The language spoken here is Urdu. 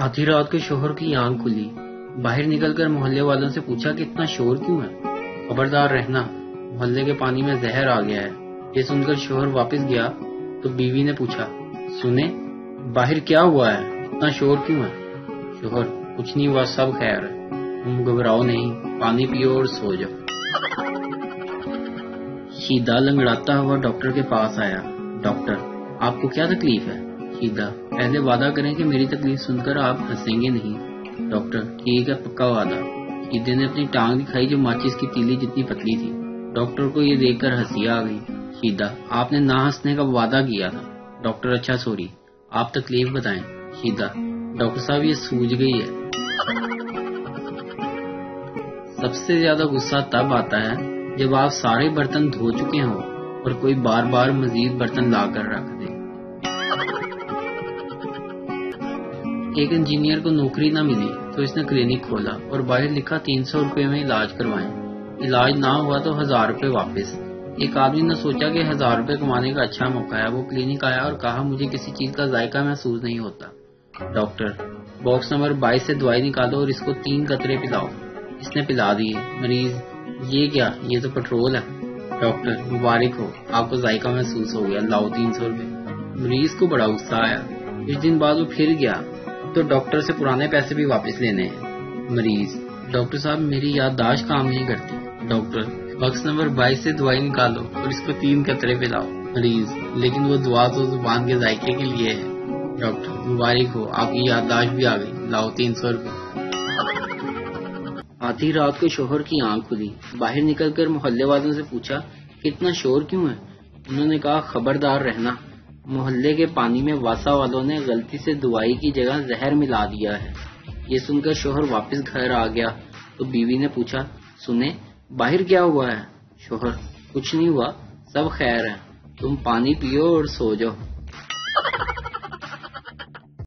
آدھی رات کو شوہر کی آنکھ کھلی، باہر نکل کر محلے والوں سے پوچھا کہ اتنا شور کیوں ہے؟ خبردار رہنا، محلے کے پانی میں زہر آ گیا ہے۔ یہ سن کر شوہر واپس گیا تو بیوی نے پوچھا، سنیں باہر کیا ہوا ہے؟ اتنا شور کیوں ہے؟ شوہر، کچھ نہیں ہوا، سب خیر ہے، تم گھبراؤ نہیں، پانی پیو اور سو جاؤ۔ شیدا لنگڑاتا ہوا ڈاکٹر کے پاس آیا۔ ڈاکٹر، آپ کو کیا تکلیف ہے؟ شیدا، پہلے وعدہ کریں کہ میری تکلیف سن کر آپ ہنسیں گے نہیں۔ ڈاکٹر، ٹھیک ہے، پکا وعدہ۔ شیدے نے اپنی ٹانگ دکھائی جو ماچس کی تیلی جتنی پتلی تھی۔ ڈاکٹر کو یہ دیکھ کر ہنسی آ گئی۔ شیدا، آپ نے نہ ہنسنے کا وعدہ کیا تھا۔ ڈاکٹر، اچھا سوری، آپ تکلیف بتائیں۔ شیدا، ڈاکٹر صاحب یہ سوج گئی ہے۔ سب سے زیادہ غصہ تب آتا ہے جب آپ سارے برتن دھو چکے ہوں اور کوئی بار بار مزید برتن لا کر رکھ دے۔ ایک انجینئر کو نوکری نہ ملی تو اس نے کلینک کھولا اور باہر لکھا 300 روپے میں علاج کروائیں۔ علاج نہ ہوا تو 1000 روپے واپس۔ ایک آدمی نے سوچا کہ 1000 روپے کمانے کا اچھا موقع ہے۔ وہ کلینک آیا اور کہا، مجھے کسی چیز کا ذائقہ محسوس نہیں ہوتا۔ ڈاکٹر، باکس نمبر 22 سے دوائی نکالو اور اس کو 3 قطرے پلاؤ۔ اس نے پلا دیے۔ مریض، یہ کیا؟ یہ تو پٹرول ہے۔ ڈاکٹر، مبارک ہو، آپ کو ذائقہ محسوس ہو گیا، لاؤ 300 روپے۔ مریض کو بڑا غصہ آیا۔ کچھ دن بعد وہ پھر گیا تو ڈاکٹر سے پرانے پیسے بھی واپس لینے ہیں۔ مریض، ڈاکٹر صاحب میری یادداشت کام نہیں کرتی۔ ڈاکٹر، باکس نمبر 22 سے دوائی نکالو اور اس کو 3 قطرے پلاؤ۔ مریض، لیکن وہ دوا تو زبان کے ذائقے کے لیے ہے۔ ڈاکٹر، مبارک ہو، آپ کی یادداشت بھی آ گئی، لاؤ 300 روپے۔ آدھی رات کو شوہر کی آنکھ کھلی، باہر نکل کر محلے والوں سے پوچھا کہ اتنا شور کیوں ہے؟ انہوں نے کہا، خبردار رہنا، محلے کے پانی میں واسا والوں نے غلطی سے دوائی کی جگہ زہر ملا دیا ہے۔ یہ سن کر شوہر واپس گھر آ گیا تو بیوی نے پوچھا، سنیں باہر کیا ہوا ہے؟ شوہر، کچھ نہیں ہوا، سب خیر ہے، تم پانی پیو اور سو جاؤ۔